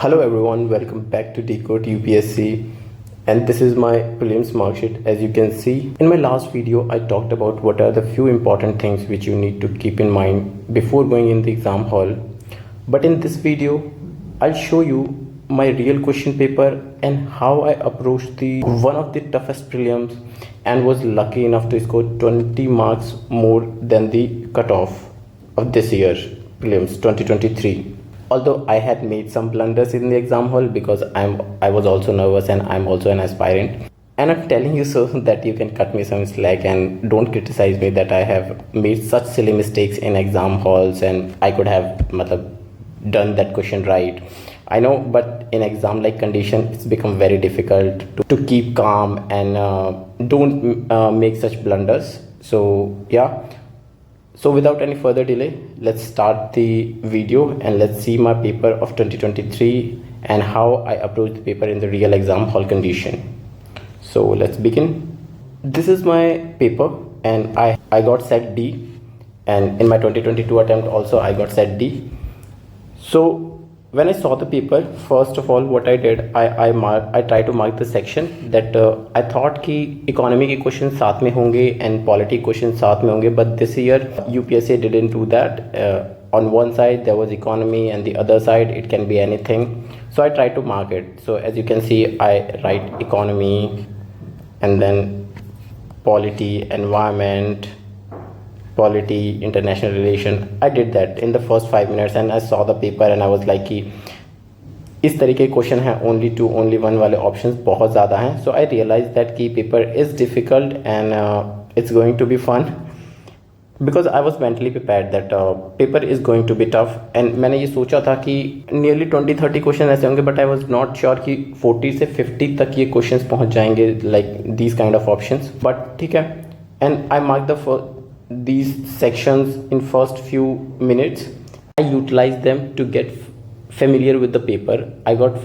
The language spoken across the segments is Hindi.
Hello everyone, welcome back to Decode UPSC, and this is my prelims mark sheet. As you can see, in my last video I talked about what are the few important things which you need to keep in mind before going in the exam hall. But in this video I'll show you my real question paper and how I approached the one of the toughest prelims and was lucky enough to score 20 marks more than the cutoff of this year prelims 2023. Although I had made some blunders in the exam hall because I was also nervous and I'm also an aspirant, and I'm telling you so that you can cut me some slack and don't criticize me that I have made such silly mistakes in exam halls and I could have done that question right. I know, but in exam like condition it's become very difficult to keep calm and don't make such blunders. So yeah, so without any further delay, let's start the video and let's see my paper of 2023 and how I approached the paper in the real exam hall condition. So let's begin. This is my paper and I got set D, and in my 2022 attempt also I got set D. So when I saw the paper, first of all what I did, I tried to mark the section that I thought कि economy के question साथ में होंगे and polity question साथ में होंगे, but this year UPSC didn't do that. On one side there was economy and the other side it can be anything, so I tried to mark it. So as you can see, I write economy and then polity, environment, polity, international relation. I did that in the first 5 minutes and I saw the paper and I was like कि इस तरीके के क्वेश्चन हैं, only 2 only 1 वाले ऑप्शंस बहुत ज़्यादा हैं. So I realized that कि paper is difficult and it's going to be fun because I was mentally prepared that paper is going to be tough. And मैंने ये सोचा था कि nearly 20-30 क्वेश्चन ऐसे होंगे, but I was not sure कि 40 से 50 तक ये क्वेश्चंस पहुंच जाएंगे like these kind of options. But ठीक है, and I marked these sections in first few minutes. I utilized them to get familiar with the paper. I got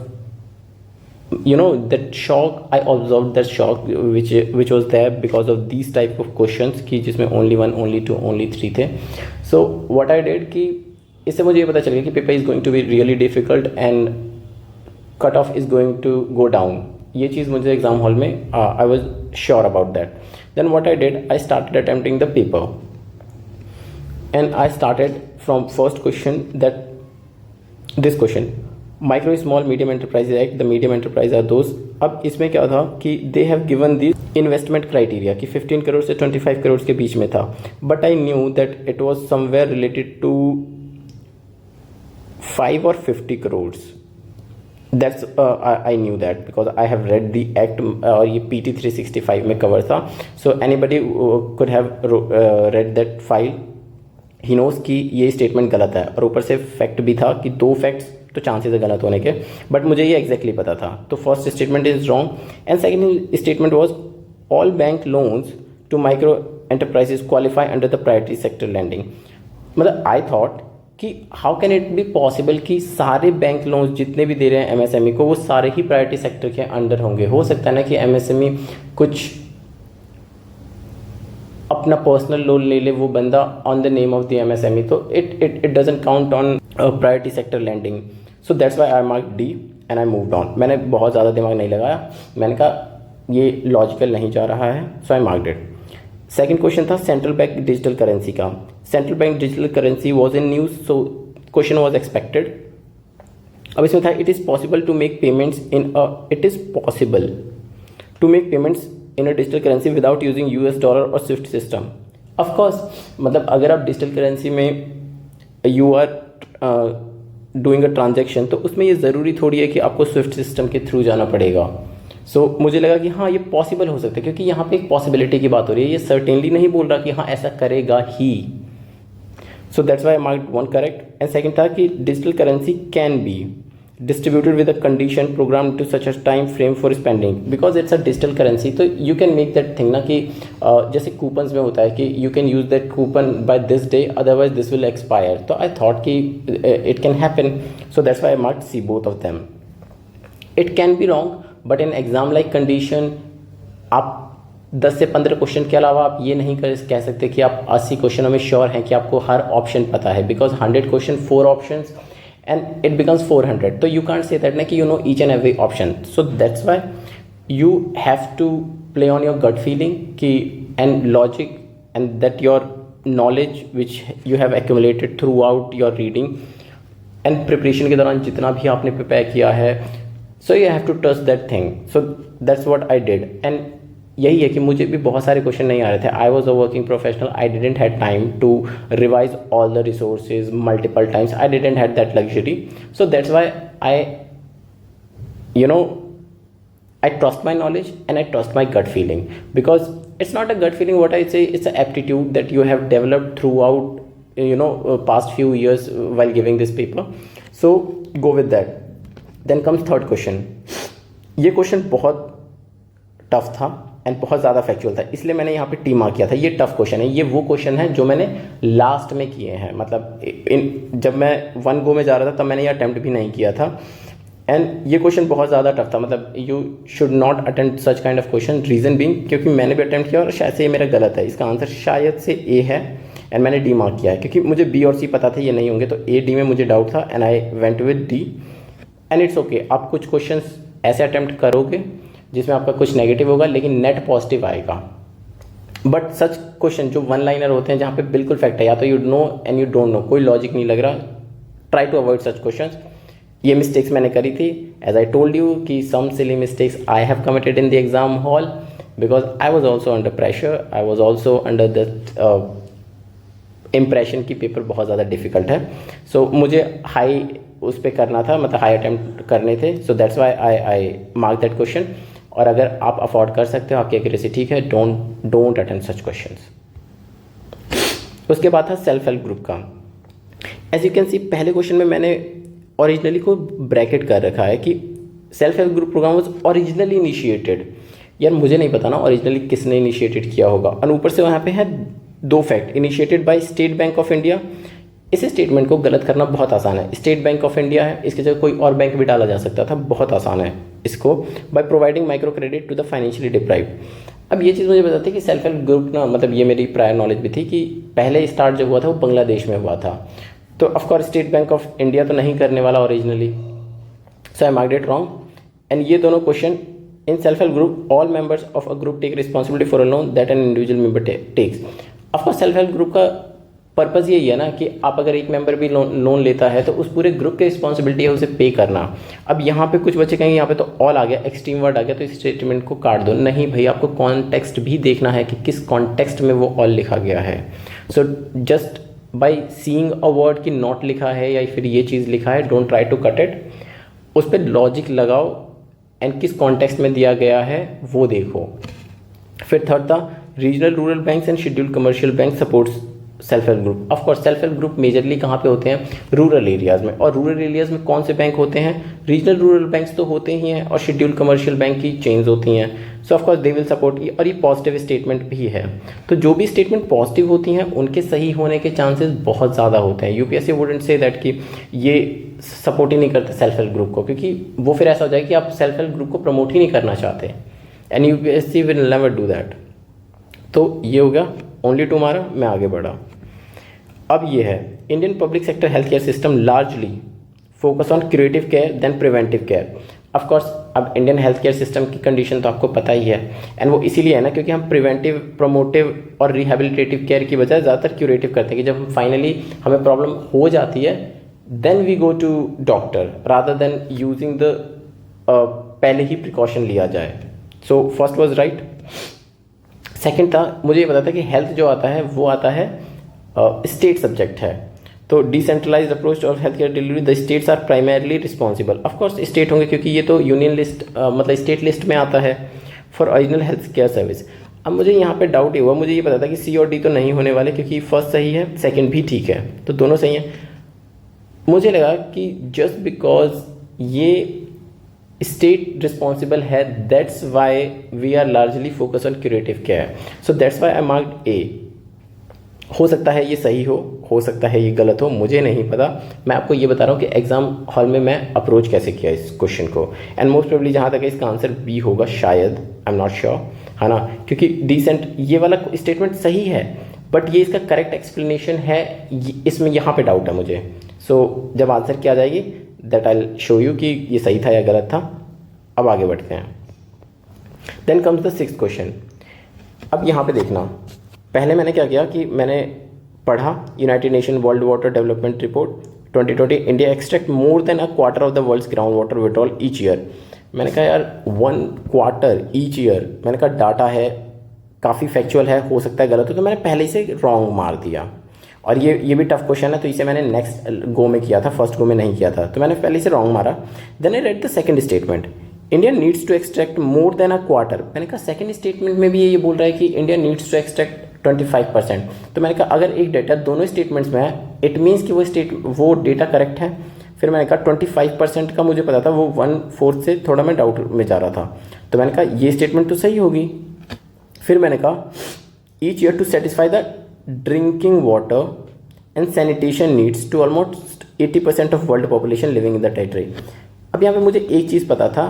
that shock. I observed that shock which was there because of these type of questions कि जिसमें only 1, only 2, only 3 थे. So what I did कि इससे मुझे ये पता चल गया कि paper is going to be really difficult and cutoff is going to go down. ये चीज़ मुझे एग्जाम हॉल में I was sure about that. Then what I did, I started attempting the paper and I started from first question, that this question, micro small medium enterprises act, the medium enterprise are those. अब इसमें क्या था कि they have given this investment criteria कि 15 करोड़ से 25 करोड़ के बीच में था, but I knew that it was somewhere related to 5 or 50 crores. That's I knew that because I have read the act और ये PT 365 में कवर था. So anybody could have read that file, he knows कि ये स्टेटमेंट गलत है. और ऊपर से फैक्ट भी था कि 2 फैक्ट्स तो चांसेस है गलत होने के, बट मुझे ये एग्जैक्टली पता था. तो first statement is wrong and second statement was all bank loans to micro enterprises qualify under the priority sector lending. मतलब आई थॉट कि how can it be possible कि सारे बैंक लोन्स जितने भी दे रहे हैं एमएसएमई को वो सारे ही प्रायोरिटी सेक्टर के अंडर होंगे. हो सकता है ना कि एमएसएमई कुछ अपना पर्सनल लोन ले ले वो बंदा on the name of the MSME, तो it doesn't count on priority sector lending. So that's why I mark D and I moved on. मैंने बहुत ज़्यादा दिमाग नहीं लगाया, मैंने कहा ये लॉजिकल नहीं जा रहा है, so I marked it. Second question था सेंट्रल बैंक डिजिटल करेंसी का. Central bank digital currency was in news, so question was expected. अब इसमें था it is possible to make payments in a digital currency without using US dollar और स्विफ्ट सिस्टम. ऑफकोर्स मतलब अगर आप डिजिटल करेंसी में you are doing a transaction तो उसमें ये ज़रूरी थोड़ी है कि आपको स्विफ्ट सिस्टम के थ्रू जाना पड़ेगा. सो मुझे लगा कि हाँ ये पॉसिबल हो सकता है क्योंकि यहाँ पे एक पॉसिबिलिटी की बात हो रही है, ये सर्टेनली नहीं बोल रहा कि हाँ ऐसा करेगा ही. So that's why I marked 1 correct. And second था कि digital currency can be distributed with a condition programmed to such a time frame for spending because it's a digital currency. तो you can make that thing ना कि जैसे कूपन्स में होता है कि you can use that coupon by this day otherwise this will expire. तो I thought कि it can happen, so that's why I marked C both of them. It can be wrong but in exam like condition आप 10 से 15 क्वेश्चन के अलावा आप ये नहीं कह सकते कि आप 80 क्वेश्चनों में श्योर हैं कि आपको हर ऑप्शन पता है, because 100 question 4 options and it becomes 400. So you can't say that na ki you know each and every option. So that's why you have to play on your gut feeling ki and logic, and that your knowledge which you have accumulated throughout your reading and preparation के दौरान जितना भी आपने प्रिपेयर किया है, so you have to trust that thing. So that's what I did. And यही है कि मुझे भी बहुत सारे क्वेश्चन नहीं आ रहे थे. I was a working professional. I didn't had time to revise all the resources multiple times. I didn't had that luxury. So that's why I trust my knowledge and I trust my gut feeling, because it's not a gut feeling what I say, it's an aptitude that you have developed throughout past few years while giving this paper. So go with that. Then comes third question. ये क्वेश्चन बहुत टफ था एंड बहुत ज़्यादा फैक्चुअल था, इसलिए मैंने यहाँ पे टी मार्क किया था. ये टफ क्वेश्चन है, ये वो क्वेश्चन है जो मैंने लास्ट में किए हैं. मतलब जब मैं 1 गो में जा रहा था तब मैंने ये अटैम्प्ट भी नहीं किया था. एंड ये क्वेश्चन बहुत ज़्यादा टफ था. मतलब you should not attempt such kind of question. Reason being क्योंकि मैंने भी अटैम्प्ट किया और शायद से ये मेरा गलत है. इसका आंसर शायद से ए है एंड मैंने डी मार्क किया है क्योंकि मुझे बी और सी पता थे ये नहीं होंगे. तो ए डी में मुझे डाउट था and I went with D. And it's okay. आप कुछ क्वेश्चन ऐसे अटैम्प्ट करोगे जिसमें आपका कुछ नेगेटिव होगा लेकिन नेट पॉजिटिव आएगा. बट सच क्वेश्चन जो 1 लाइनर होते हैं जहाँ पे बिल्कुल फैक्ट है, या तो you know and you don't know, कोई लॉजिक नहीं लग रहा, try to avoid such question. ये मिस्टेक्स मैंने करी थी. एज आई टोल्ड यू कि some silly mistakes I have committed in the exam hall because I was also under pressure. I was also under the impression की पेपर बहुत ज़्यादा डिफिकल्ट है. सो मुझे हाई उस पर करना था, मतलब हाई अटैम्प्ट करने थे. सो that's why I mark that question. और अगर आप अफोर्ड कर सकते हो, आपकी एक्यूरेसी ठीक है, डोंट अटेम्प्ट सच क्वेश्चंस. उसके बाद था सेल्फ हेल्प ग्रुप का. एज यू कैन सी पहले क्वेश्चन में मैंने ओरिजिनली को ब्रैकेट कर रखा है कि self help group program was originally initiated. यार मुझे नहीं पता ना ओरिजिनली किसने इनिशिएटेड किया होगा. और ऊपर से वहाँ पे है 2 fact. Initiated by state Bank of India. इस स्टेटमेंट को गलत करना बहुत आसान है. स्टेट बैंक ऑफ इंडिया है, इसकी जगह कोई और बैंक भी डाला जा सकता था, बहुत आसान है इसको. By providing micro credit to the financially deprived. अब ये चीज़ मुझे बताती है कि सेल्फ हेल्प ग्रुप ना, मतलब ये मेरी प्रायर नॉलेज भी थी कि पहले स्टार्ट जो हुआ था वो बांग्लादेश में हुआ था. तो of course State Bank of India तो नहीं करने वाला originally. So I marked it wrong. And ये दोनों question in self help group all members of a group take responsibility for a loan that an individual member takes. Of course self help group का पर्पज़ यही है ना कि आप अगर एक मेंबर भी लोन लेता है तो उस पूरे ग्रुप की रिस्पॉन्सिबिलिटी है उसे पे करना. अब यहाँ पे कुछ बच्चे कहेंगे यहाँ पे तो ऑल आ गया, एक्सट्रीम वर्ड आ गया, तो इस स्टेटमेंट को काट दो. नहीं भाई, आपको कॉन्टेक्स्ट भी देखना है कि किस कॉन्टेक्स्ट में वो ऑल लिखा गया है. So just by seeing a word कि नॉट लिखा है या फिर ये चीज़ लिखा है, don't try to cut it. उस पर लॉजिक लगाओ एंड किस कॉन्टेक्स्ट में दिया गया है वो देखो. फिर थर्ड था regional rural banks and scheduled commercial bank supports self help group. Of course self help group majorly कहाँ पे होते हैं? रूरल एरियाज़ में. और रूरल एरियाज़ में कौन से बैंक होते हैं? रीजनल रूरल बैंक्स तो होते ही हैं और शेड्यूल्ड कमर्शियल बैंक की चेन्स होती हैं. सो of course they will support. और ये पॉजिटिव स्टेटमेंट भी है. तो जो भी स्टेटमेंट पॉजिटिव होती हैं उनके सही होने के चांसेस बहुत ज़्यादा होते हैं. यूपीएससी वुडंट से दैट कि ये सपोर्ट ही नहीं करते सेल्फ हेल्प ग्रुप को, क्योंकि वो फिर ऐसा हो जाए कि आप सेल्फ हेल्प ग्रुप को प्रमोट ही नहीं करना चाहते. And UPSC will never do that. तो ये हो गया ओनली टुमारो. मैं आगे बढ़ा. अब ये है Indian public sector health care system largely focus on curative care then preventive care. Of course अब इंडियन हेल्थ केयर सिस्टम की कंडीशन तो आपको पता ही है, एंड वो इसीलिए है ना क्योंकि हम प्रिवेंटिव, प्रोमोटिव और रिहेबिलिटेटिव केयर की बजाय ज़्यादातर क्यूरेटिव करते हैं कि जब हम फाइनली हमें प्रॉब्लम हो जाती है then we go to doctor rather than using the पहले ही प्रिकॉशन लिया जाए. So first was right. Second था, मुझे ये पता था कि हेल्थ जो आता है वो आता है स्टेट सब्जेक्ट है. तो decentralize approach of health care delivery the states are primarily responsible. Of course state होंगे क्योंकि ये तो यूनियन लिस्ट मतलब स्टेट लिस्ट में आता है for original health care service. अब मुझे यहाँ पे डाउट ये हुआ, मुझे ये पता था कि सी और डी तो नहीं होने वाले क्योंकि फर्स्ट सही है, सेकंड भी ठीक है, तो दोनों सही हैं. मुझे लगा कि जस्ट बिकॉज ये स्टेट रिस्पॉन्सिबल है that's why we are largely focus on curative care. So that's why I marked A. हो सकता है ये सही हो सकता है ये गलत हो, मुझे नहीं पता. मैं आपको ये बता रहा हूँ कि एग्जाम हॉल में मैं अप्रोच कैसे किया इस क्वेश्चन को. एंड मोस्ट प्रोबेबली जहाँ तक है इसका आंसर बी होगा शायद, आई एम नॉट श्योर, है ना, क्योंकि डिसेंट ये वाला स्टेटमेंट सही है बट ये इसका करेक्ट एक्सप्लेनेशन है, इसमें यहाँ पे डाउट है मुझे. सो जब आंसर की आ जाएगी दैट आई शो यू कि ये सही था या गलत था। अब आगे बढ़ते हैं। Then comes the 6th question. अब यहाँ पे देखना, पहले मैंने क्या किया कि मैंने पढ़ा United Nation World Water Development Report 2020, India extract more than a quarter of the world's ground water withdrawal each year. मैंने कहा यार 1/4 ईच ईयर, मैंने कहा डाटा है, काफ़ी फैक्चुअल है, हो सकता है गलत हो, तो मैंने पहले से रॉन्ग मार दिया। और ये भी टफ क्वेश्चन है, तो इसे मैंने नेक्स्ट गो में किया था, फर्स्ट गो में नहीं किया था, तो मैंने पहले से रॉन्ग मारा। Then I read the second statement, India needs to extract more than a quarter. मैंने कहा सेकंड स्टेटमेंट में भी ये बोल रहा है कि इंडिया नीड्स टू एक्सट्रैक्ट 25%। तो मैंने कहा अगर एक डेटा दोनों स्टेटमेंट्स में है इट मीन्स कि वो डेटा करेक्ट है। फिर मैंने कहा 25% का मुझे पता था, वो 1/4 से थोड़ा मैं डाउट में जा रहा था, तो मैंने कहा ये स्टेटमेंट तो सही होगी। फिर मैंने कहा each year to satisfy the drinking water and sanitation needs to almost 80% of world population living in the territory. अब यहाँ पे मुझे एक चीज़ पता था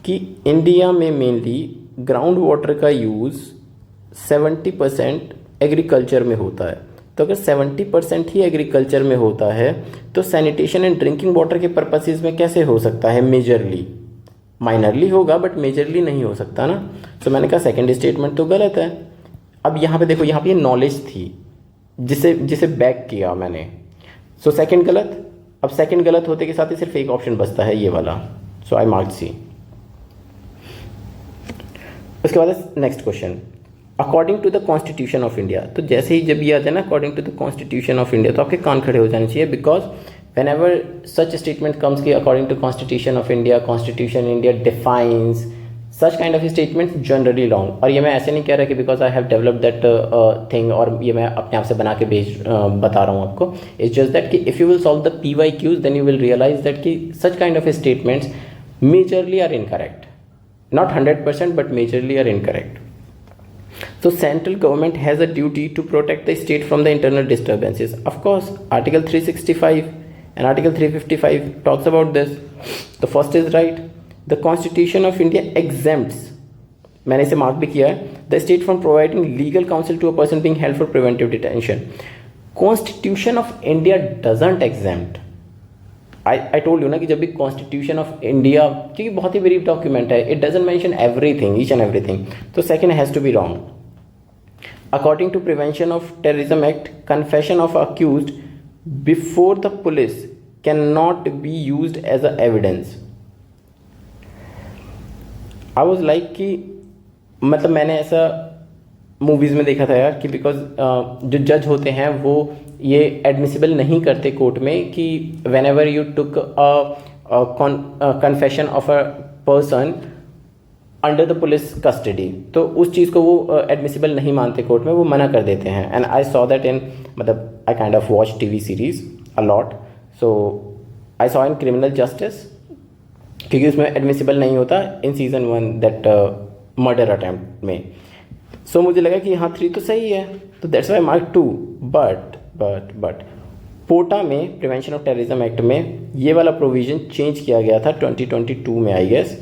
कि इंडिया में मेनली ग्राउंड वाटर का यूज़ 70% एग्रीकल्चर में होता है। तो अगर 70% ही एग्रीकल्चर में होता है तो सैनिटेशन एंड ड्रिंकिंग वाटर के पर्पसेस में कैसे हो सकता है? मेजरली, माइनरली होगा बट मेजरली नहीं हो सकता ना। तो मैंने कहा सेकंड स्टेटमेंट तो गलत है। अब यहाँ पे देखो, यहाँ पे ये नॉलेज थी जिसे बैक किया मैंने। सो सेकंड गलत। अब सेकंड गलत होते के साथ ही सिर्फ एक ऑप्शन बचता है, ये वाला। So I mark C. उसके बाद next question, according to the constitution of India. तो जैसे ही जब ये आता है ना according to the constitution of India, तो आपके कान खड़े हो जाने चाहिए, because whenever such statement comes कि according to constitution of India, constitution India defines such kind of statement generally wrong. और ये मैं ऐसे नहीं कह रहा कि because I have develop that thing और ये मैं अपने आप से बना के बता रहा हूँ आपको। इट्स जस्ट दैट कि if you will solve the PYQs then you will realise that कि such kind of statements majorly are incorrect, not 100% but majorly are incorrect. So central government has a duty to protect the state from the internal disturbances. Of course, Article 365 and Article 355 talks about this. The first is right. The Constitution of India exempts, मैंने इसे मार्क भी किया है, the state from providing legal counsel to a person being held for preventive detention. Constitution of India doesn't exempt. I told you ना कि जब भी कॉन्स्टिट्यूशन ऑफ इंडिया, क्योंकि बहुत ही ब्रीफ डॉक्यूमेंट है, it doesn't mention everything, each and everything, तो second has to be wrong. According to prevention of terrorism act, confession of accused before the police can not be used as a evidence. I was like कि मतलब मैंने ऐसा मूवीज़ में देखा था यार कि बिकॉज जो जज होते हैं वो ये एडमिसिबल नहीं करते कोर्ट में कि when ever you took confession of a person under the police custody, तो उस चीज़ को वो एडमिसिबल नहीं मानते कोर्ट में, वो मना कर देते हैं। And I saw that in, मतलब I kind of watch TV series a lot, so I saw in criminal justice, क्योंकि उसमें एडमिसिबल नहीं होता in season 1 that murder attempt में। सो मुझे लगा कि हाँ 3 तो सही है, तो दैट्स वाई मार्क 2। बट पोटा में प्रिवेंशन ऑफ टेररिज्म एक्ट में ये वाला प्रोविज़न चेंज किया गया था 2022 में आई गेस,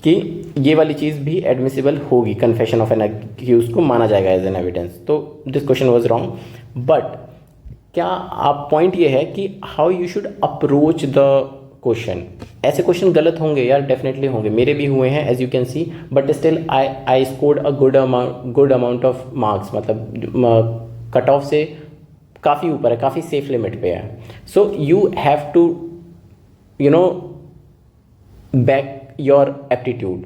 कि ये वाली चीज़ भी एडमिसिबल होगी, कन्फेशन ऑफ एन अक्यूज को माना जाएगा एज एन एविडेंस। तो this question was wrong. But क्या आप पॉइंट ये है कि how you should approach the question. ऐसे क्वेश्चन गलत होंगे यार, डेफिनेटली होंगे, मेरे भी हुए हैं as you can see, but still I scored a good amount of marks, मतलब कट ऑफ से काफ़ी ऊपर है, काफ़ी सेफ लिमिट पे है। So you have to you know back your aptitude.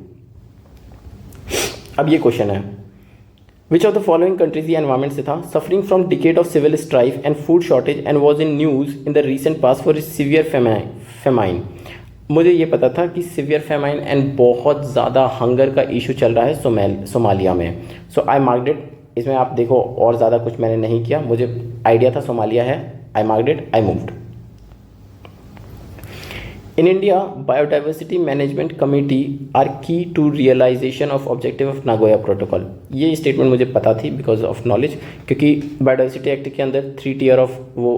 अब ये क्वेश्चन है, which of the following countries, ये एनवायरमेंट से था, suffering from decade of civil strife and food shortage and was in news in the recent past for severe famine. मुझे ये पता था कि सीवियर फेमाइन एंड बहुत ज़्यादा हंगर का इशू चल रहा है सोमालिया में। सो आई मार्क्ड इट। इसमें आप देखो और ज़्यादा कुछ मैंने नहीं किया, मुझे आइडिया था सोमालिया है, I marked it, I moved. In India, biodiversity management committee are key to realization of objective of Nagoya Protocol। ये स्टेटमेंट मुझे पता थी बिकॉज ऑफ नॉलेज, क्योंकि बायोडाइवर्सिटी एक्ट के अंदर 3 tier ऑफ वो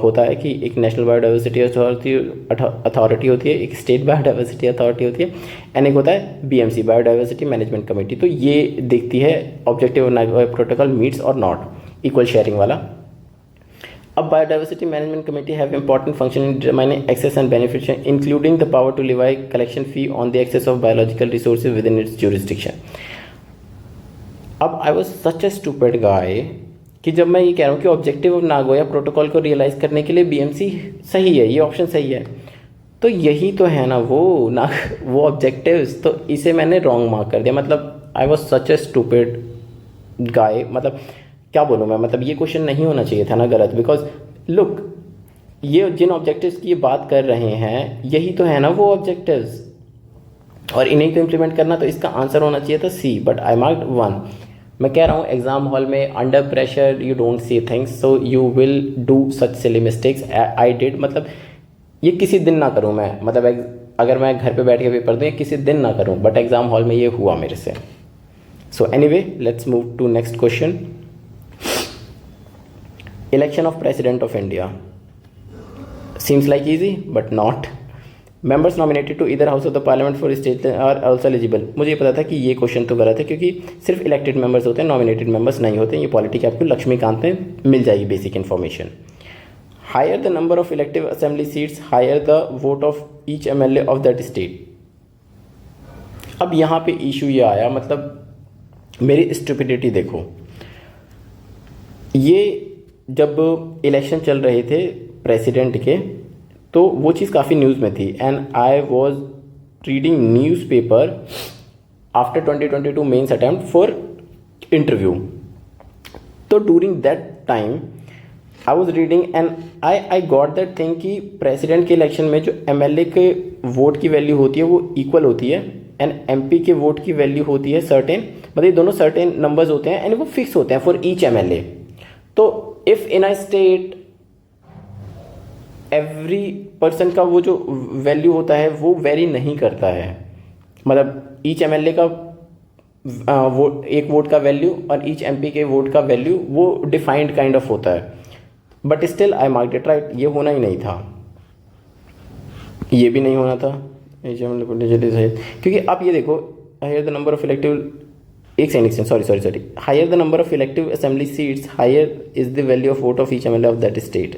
होता है कि एक नेशनल बायोडाइवर्सिटी अथॉरिटी होती है, एक स्टेट बायोडाइवर्सिटी अथॉरिटी होती है, एंड एक होता है BMC बायोडाइवर्सिटी मैनेजमेंट कमेटी। तो ये देखती है objective of Nagoya protocol meets और नॉट, इक्वल शेयरिंग वाला। A biodiversity management committee have important function in determining access and benefits, including the power to levy collection fee on the access of biological resources within its jurisdiction. अब I was such a stupid guy कि जब मैं ये कह रहा हूँ कि ऑब्जेक्टिव ऑफ नागोया प्रोटोकॉल को रियलाइज़ करने के लिए बीएमसी सही है, ये ऑप्शन सही है, तो यही तो है ना वो ऑब्जेक्टिव्स, तो इसे मैंने रॉन्ग मार्क कर दिया. मतलब I was such A stupid गाय. मतलब क्या बोलूँ मैं, मतलब ये क्वेश्चन नहीं होना चाहिए था ना गलत. बिकॉज लुक, ये जिन ऑब्जेक्टिव्स की ये बात कर रहे हैं यही तो है ना वो ऑब्जेक्टिव्स, और इन्हीं को इम्प्लीमेंट करना, तो इसका आंसर होना चाहिए था सी. But I marked 1. मैं कह रहा हूँ एग्जाम हॉल में under pressure you don't see things, so you will do such silly mistakes. I did. मतलब ये किसी दिन ना करूँ मैं, मतलब अगर मैं घर पे बैठ के पेपर दूँ ये किसी दिन ना करूँ, बट एग्जाम हॉल में ये हुआ मेरे से. So anyway, let's move to next question. Election of President of India. Seems like easy, but not. Members nominated to either House of the Parliament for state are also eligible. मुझे पता था कि ये क्वेश्चन तो गलत है, क्योंकि सिर्फ इलेक्टेड मेंबर्स होते हैं, नॉमिनेटेड मेंबर्स नहीं होते. ये पॉलिटी की आपको लक्ष्मीकांत में मिल जाएगी basic information. Higher the number of elective assembly seats, higher the vote of each MLA of that state. अब यहाँ पे इशू ये आया, मतलब मेरी स्टुपिडिटी देखो. ये जब इलेक्शन चल रहे थे प्रेसिडेंट के, तो वो चीज़ काफ़ी न्यूज़ में थी. And I was reading newspaper after 2022 mains attempt for interview. तो during that time I was reading and I got that thing कि प्रेसिडेंट के इलेक्शन में जो MLA के वोट की वैल्यू होती है वो इक्वल होती है, एंड MP के वोट की वैल्यू होती है सर्टेन, मतलब ये दोनों सर्टेन नंबर्स होते हैं एंड वो फिक्स होते हैं फॉर ईच MLA. तो if in a state every person का वो जो वैल्यू होता है वो वेरी नहीं करता है, मतलब ईच MLA का वोट, एक वोट का वैल्यू और ईच MP के वोट का वैल्यू वो डिफाइंड काइंड ऑफ होता है. But still I marked it right. ये होना ही नहीं था, ये भी नहीं होना था, क्योंकि आप ये देखो, higher the number of elective, एक second, sorry, higher the number of elective assembly seats, higher is the value of vote of each MLA of that state.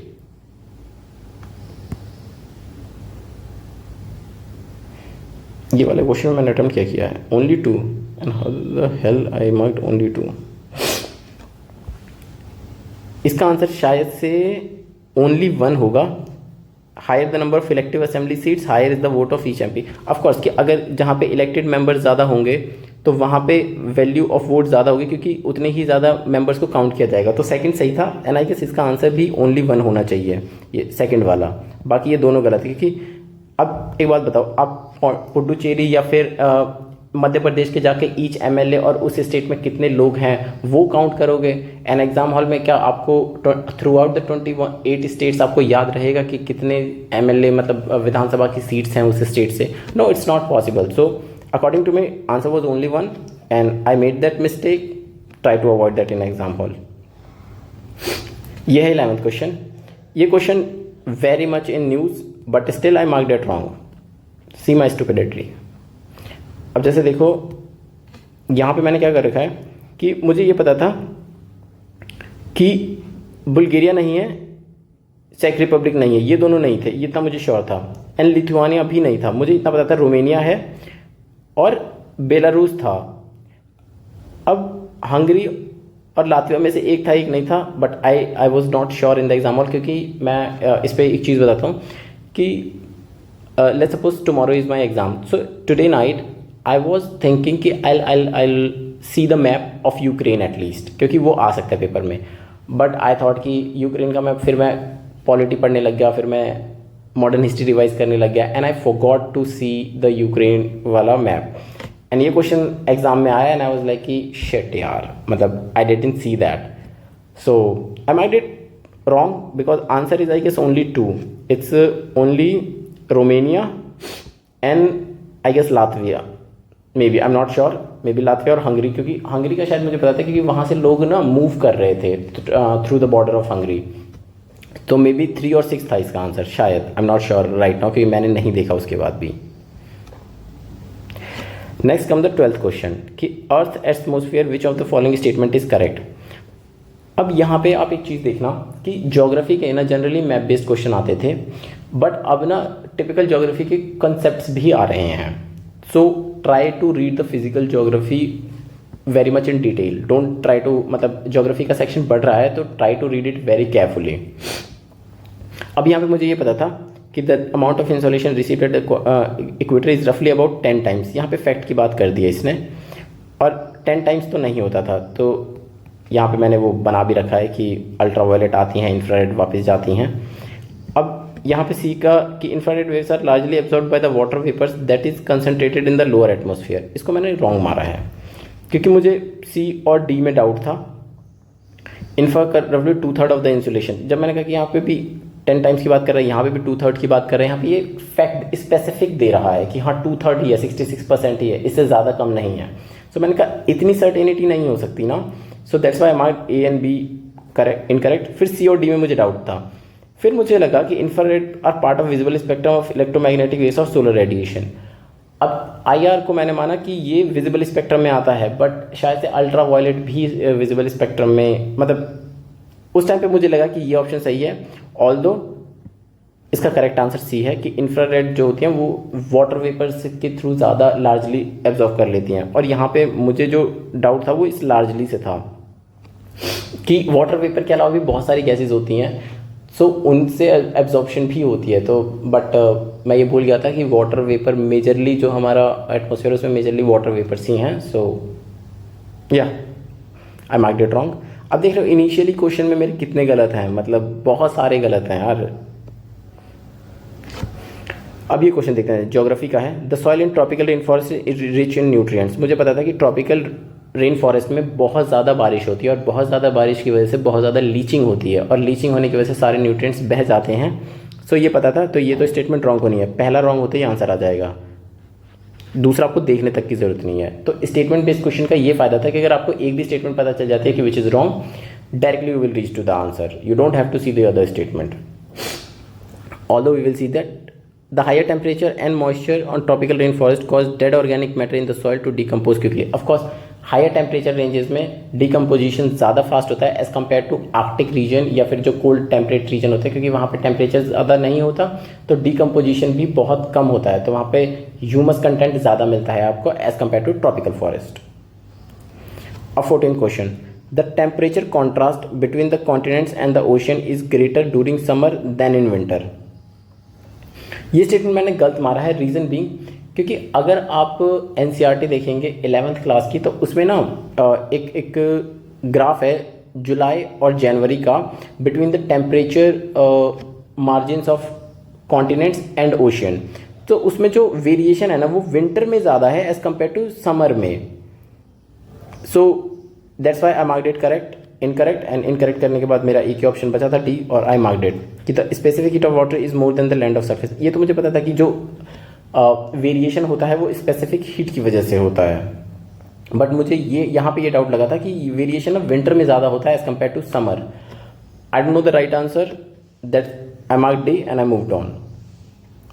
ये वाले क्वेश्चन मैंने अटेम्प्ट क्या किया है, only 2, and how the hell I marked only 2. इसका आंसर शायद से ओनली 1 होगा. Higher the number of elective assembly seats, higher is the vote of each MP. Of course कि अगर जहाँ पे इलेक्टेड मेंबर्स ज़्यादा होंगे तो वहाँ पे वैल्यू ऑफ वोट ज़्यादा होगी, क्योंकि उतने ही ज़्यादा मेंबर्स को काउंट किया जाएगा. तो सेकंड सही था, एंड आई गेस इसका आंसर भी ओनली 1 होना चाहिए, ये सेकंड वाला. बाकी ये दोनों गलत है. क्योंकि अब एक बात बताओ, आप पुडुचेरी या फिर मध्य प्रदेश के जाके ईच MLA और उस स्टेट में कितने लोग हैं वो काउंट करोगे, एंड एग्जाम हॉल में क्या आपको थ्रू आउट द 28 स्टेट्स आपको याद रहेगा कि कितने MLA, मतलब विधानसभा की सीट्स हैं उस स्टेट से? No, it's not possible. So according to me answer was only 1 and I made that mistake. Try to avoid that in exam hall. ये है 11th क्वेश्चन. ये question very much in news but still I marked it wrong. See my stupidity. अब जैसे देखो यहाँ पे मैंने क्या कर रखा है कि मुझे ये पता था कि बुल्गारिया नहीं है, चेक रिपब्लिक नहीं है, ये दोनों नहीं थे, ये इतना मुझे श्योर था. एंड लिथुआनिया भी नहीं था, मुझे इतना पता था रोमेनिया है और बेलारूस था. अब हंगरी और लातविया में से एक था, एक नहीं था. But I was not sure in the exam hall, क्योंकि मैं इस पर एक चीज़ बताता हूँ कि let's suppose tomorrow is my exam. So today night I was thinking कि I see the map of Ukraine at least, क्योंकि वो आ सकता है पेपर में. बट आई थॉट कि यूक्रेन का मैप, फिर मैं पॉलिटी पढ़ने लग गया, फिर मैं मॉडर्न हिस्ट्री रिवाइज करने लग गया, and I forgot to see the Ukraine वाला मैप. एंड ये क्वेश्चन एग्जाम में आया एंड आई वाज लाइक कि शिट यार, मतलब I didn't see that. So I might it wrong because answer is I guess only 2. It's only Romania and I guess Latvia, maybe, I am not sure, maybe Latvia और हंगरी, क्योंकि हंगरी का शायद मुझे पता था क्योंकि वहाँ से लोग ना मूव कर रहे थे through the border of Hungary. तो मे बी 3 और 6 था इसका आंसर शायद. आई am not sure right now, क्योंकि मैंने नहीं देखा उसके बाद भी. Next come the 12th question कि earth atmosphere which of the following statement is correct. अब यहाँ पे आप एक चीज़ देखना कि ज्योग्राफी के ना जनरली मैप बेस्ड क्वेश्चन आते थे, बट अब ना टिपिकल ज्योग्राफी के कंसेप्ट्स भी आ रहे हैं. So try to read the physical geography very much in detail. Don't try to, मतलब ज्योग्राफी का सेक्शन बढ़ रहा है तो try to read it very carefully. अब यहाँ पे मुझे ये पता था कि the amount of insolation received at equator is रफली अबाउट 10 टाइम्स. यहाँ पे फैक्ट की बात कर दी है इसने, और 10 टाइम्स तो नहीं होता था, तो यहाँ पे मैंने वो बना भी रखा है कि अल्ट्रावायलेट आती हैं, इंफ्रारेड वापस जाती हैं. अब यहाँ पे सी का कि infrared waves are largely absorbed by the water vapours that is concentrated in the lower atmosphere. इसको मैंने रॉन्ग मारा है क्योंकि मुझे सी और डी में डाउट था. इन्फा कर रफली 2/3 ऑफ द इंसुलेशन. जब मैंने कहा कि यहाँ पे भी 10 टाइम्स की बात कर रहे हैं, यहाँ पे भी 2/3 की बात कर रहे हैं, यहाँ पे ये फैक्ट स्पेसिफिक दे रहा है कि हाँ 2/3 ही है, 66% ही है, इससे ज़्यादा कम नहीं है. सो मैंने कहा इतनी सर्टेनिटी नहीं हो सकती ना. So that's why mark A and B correct incorrect. फिर सी और डी में मुझे डाउट था. फिर मुझे लगा कि infrared are part of visible spectrum of electromagnetic waves of solar radiation. अब आईआर को मैंने माना कि ये विजिबल स्पेक्ट्रम में आता है, बट शायद से अल्ट्रा वायलेट भी विजिबल स्पेक्ट्रम में, मतलब उस टाइम पे मुझे लगा कि ये ऑप्शन सही है. ऑल्दो इसका करेक्ट आंसर सी है कि इंफ्रारेड जो होती हैं वो वाटर वेपर्स के थ्रू ज़्यादा लार्जली एब्जॉर्व कर लेती हैं. और यहाँ पे मुझे जो डाउट था वो इस लार्जली से था कि वाटर वेपर के अलावा भी बहुत सारी गैसेज होती हैं, सो उनसे एब्जॉर्प्शन भी होती है. तो बट मैं ये भूल गया था कि वाटर वेपर मेजरली जो हमारा एटमॉस्फेयर उसमें मेजरली वाटर वेपर्स ही हैं. सो या आई मार्क्ड इट रॉन्ग. अब देख रहे हो इनिशियली क्वेश्चन में मेरे कितने गलत हैं, मतलब बहुत सारे गलत हैं यार. अब ये क्वेश्चन देखते हैं, ज्योग्राफी का है. The soil in tropical rain forest is rich in nutrients. मुझे पता था कि ट्रॉपिकल रेन फॉरेस्ट में बहुत ज़्यादा बारिश होती है, और बहुत ज़्यादा बारिश की वजह से बहुत ज़्यादा लीचिंग होती है, और लीचिंग होने की वजह से सारे न्यूट्रिएंट्स बह जाते हैं. सो ये पता था. तो ये तो स्टेटमेंट रॉन्ग होनी है. पहला रॉन्ग होते ही आंसर आ जाएगा, दूसरा आपको देखने तक की जरूरत नहीं है. तो स्टेटमेंट बेस्ड क्वेश्चन का ये फायदा था कि अगर आपको एक भी स्टेटमेंट पता चल जाती है कि which is wrong, directly you will reach to the answer. You don't have to see the other statement. Although we will see that the higher temperature and moisture on tropical rainforest cause dead organic matter in the soil to decompose quickly. Of course, higher temperature ranges में decomposition ज़्यादा fast होता है as compared to arctic region या फिर जो cold temperate region होते हैं, क्योंकि वहाँ पे temperature ज़्यादा नहीं होता तो decomposition भी बहुत कम होता है, तो वहाँ पे humus content ज़्यादा मिलता है आपको as compared to tropical forest. A 14th question. The temperature contrast between the continents and the ocean is greater during summer than in winter. ये स्टेटमेंट मैंने गलत मारा है. रीज़न बीइंग क्योंकि अगर आप एनसीईआरटी देखेंगे 11th क्लास की, तो उसमें ना एक ग्राफ है जुलाई और जनवरी का between the temperature margins of continents and ocean. तो उसमें जो वेरिएशन है ना वो विंटर में ज़्यादा है एज़ कम्पेयर टू समर में. सो that's why I marked it correct incorrect. And incorrect करने के बाद मेरा एक ही ऑप्शन बचा था डी, और आई मार्क्ड इट कि the specific heat of water is more than the land of surface. ये तो मुझे पता था कि जो वेरिएशन होता है वो स्पेसिफिक हीट की वजह से होता है, बट मुझे ये यहाँ पे ये डाउट लगा था कि वेरिएशन ऑफ विंटर में ज़्यादा होता है as compare to summer. I don't know the right answer, that I marked D and I moved on.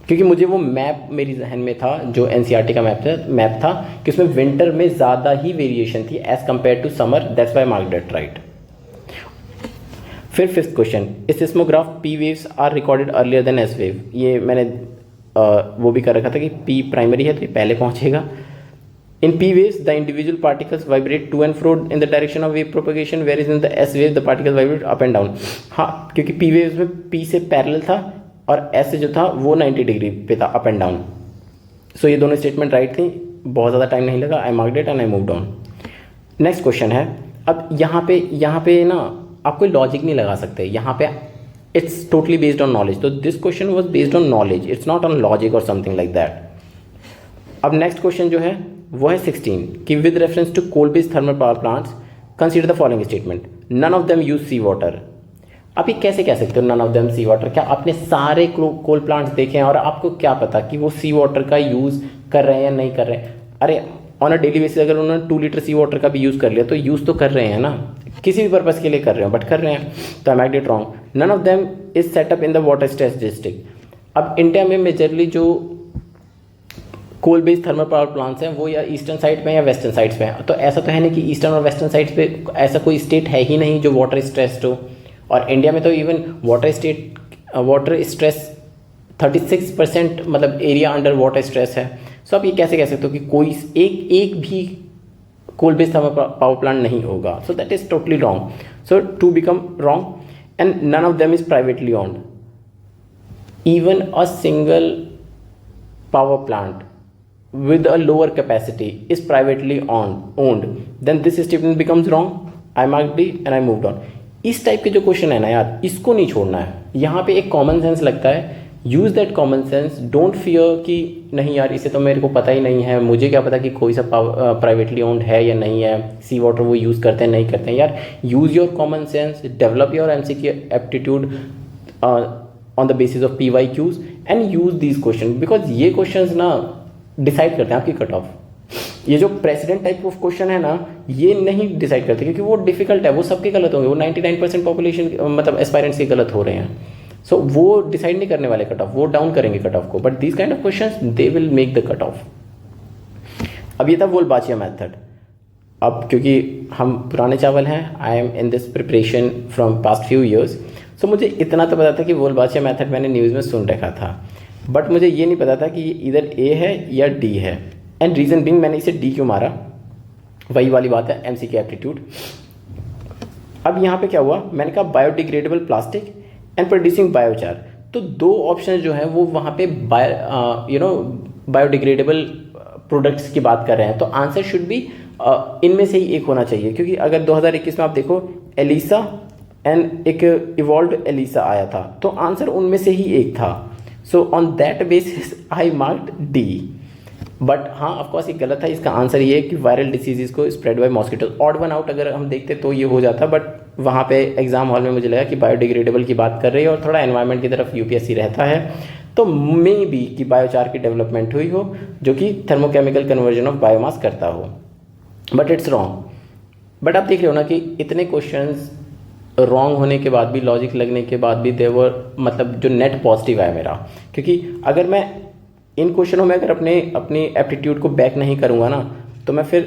क्योंकि मुझे वो मैप मेरी जहन में था जो एनसीईआरटी का मैप था कि उसमें विंटर में ज़्यादा ही वेरिएशन थी as compare to summer. That's why marked it right. फिर 5th क्वेश्चन, इस seismograph P waves are recorded earlier than S wave. ये मैंने वो भी कर रखा था कि पी प्राइमरी है तो ये पहले पहुंचेगा. In P waves the individual particles vibrate to and fro in the direction of wave propagation, where is in the S wave the particles vibrate up and down. हाँ, क्योंकि पी वेव्स में पी से पैरेलल था और एस से जो था वो 90 डिग्री पे था, अप एंड डाउन. सो ये दोनों स्टेटमेंट राइट थी. बहुत ज़्यादा टाइम नहीं लगा. I marked it and I moved on. Next question है. अब यहाँ पे ना आप कोई लॉजिक नहीं लगा सकते. यहाँ पे it's totally based on knowledge. तो this question was based on knowledge, it's not on logic और समथिंग लाइक दैट. अब नेक्स्ट क्वेश्चन जो है वो है 16 कि with reference to coal based thermal power plants consider the following statement. None of them use sea water. आप ये कैसे कह सकते हो none of them sea water? क्या आपने सारे कोल प्लांट्स देखे हैं और आपको क्या पता कि वो सी वाटर का यूज़ कर रहे हैं या नहीं कर रहे हैं? अरे ऑन अ डेली बेसिस अगर उन्होंने 2 लीटर सी वाटर का भी यूज़ कर लिया तो यूज़ तो कर रहे हैं ना, किसी भी पर्पज़ के लिए कर रहे हैं, बट कर रहे हैं. तो I made it wrong. None of them is setup in the water stress district. अब इंडिया में मेजरली जो coal based thermal power plants हैं वो या ईस्टर्न साइड पे या वेस्टर्न साइड्स पे हैं। तो ऐसा तो है नहीं कि ईस्टर्न और वेस्टर्न साइड्स पे ऐसा कोई स्टेट है ही नहीं जो वाटर स्ट्रेस्ड हो। और इंडिया में तो इवन वाटर स्ट्रेस 36% मतलब एरिया अंडर वाटर स्ट्रेस है। सो आप ये कैसे कह सकते हो कि कोई एक भी coal based thermal power plant नहीं होगा? So that is totally wrong. So to become wrong and none of them is privately owned. Even a single power plant with a lower capacity is privately owned, then this statement becomes wrong. I marked D and I moved on. इस टाइप के जो क्वेश्चन है ना यार, इसको नहीं छोड़ना है। यहाँ पे एक कॉमन सेंस लगता है, use that common sense. Don't fear कि नहीं यार इसे तो मेरे को पता ही नहीं है, मुझे क्या पता कि कोई सा प्राइवेटली ओन्ड है या नहीं है, सी वाटर वो यूज़ करते हैं नहीं करते हैं। यार use your common sense, develop your MCQ aptitude on the basis of PYQs and use these questions, because ये questions ना डिसाइड करते हैं आपकी कट ऑफ। ये जो प्रेसिडेंट टाइप ऑफ क्वेश्चन है ना, ये नहीं डिसाइड करते क्योंकि वो डिफिकल्ट है, वो सबके गलत होंगे, वो 99% पॉपुलेशन मतलब एस्पायरेंट्स के गलत हो रहे हैं। सो वो डिसाइड नहीं करने वाले कट ऑफ, वो डाउन करेंगे कट ऑफ को, but these kind of questions they will make the cut of. अब ये था वोल्बाचिया मेथड। अब क्योंकि हम पुराने चावल हैं, I am in this preparation from past few years, so मुझे इतना तो पता था कि वोल्बाचिया मेथड मैंने न्यूज़ में सुन रखा था, बट मुझे ये नहीं पता था कि इधर ए है या डी है। एंड रीज़न बिंग मैंने इसे डी क्यों मारा, वही वाली बात है MCQ एप्टीट्यूड। अब यहाँ पे क्या हुआ, मैंने कहा biodegradable plastic and producing biochar. तो दो ऑप्शन जो हैं वो वहाँ पे बायोडिग्रेडेबल प्रोडक्ट्स की बात कर रहे हैं, तो आंसर शुड बी इनमें से ही एक होना चाहिए। क्योंकि अगर 2021 में आप देखो एलिसा एंड एक इवॉल्व एलिसा आया था, तो आंसर उनमें से ही एक था। So on that basis I marked D. But हाँ ऑफकोर्स ये गलत है, इसका आंसर ये है कि वायरल डिसीजेज को spread by mosquito. Odd one out अगर हम देखते तो ये हो जाता, बट वहाँ पे एग्जाम हॉल में मुझे लगा कि बायोडिग्रेडेबल की बात कर रही है और थोड़ा एनवायरनमेंट की तरफ UPSC रहता है, तो मे बी कि बायोचार की डेवलपमेंट हुई हो जो कि थर्मोकेमिकल कन्वर्जन ऑफ बायोमास करता हो, बट इट्स रॉन्ग। बट आप देख रहे हो ना कि इतने क्वेश्चंस रॉन्ग होने के बाद भी, लॉजिक लगने के बाद भी देवर मतलब जो नेट पॉजिटिव है मेरा, क्योंकि अगर मैं इन क्वेश्चनों में अगर अपनी एप्टीट्यूड को बैक नहीं करूँगा ना, तो मैं फिर